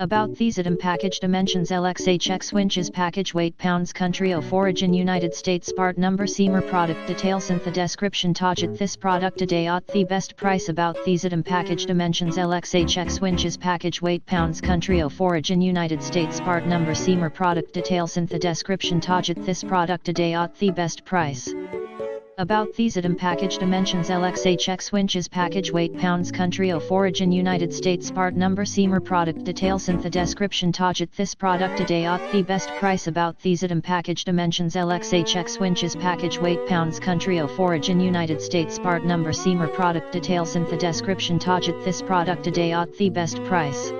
About these item package dimensions LXHX winches package weight pounds country of origin United States part number seamer product details in the description target this product today at the best price about these item package dimensions LXHX winches package weight pounds country of origin United States part number seamer product details in the description target this product today at the best price. About these item package dimensions LXHX winches package weight pounds country of origin United States part number seamer product details in the description target this product today at the best price about these item package dimensions LXHX winches package weight pounds country of origin United States part number seamer product details in the description target this product today at the best price.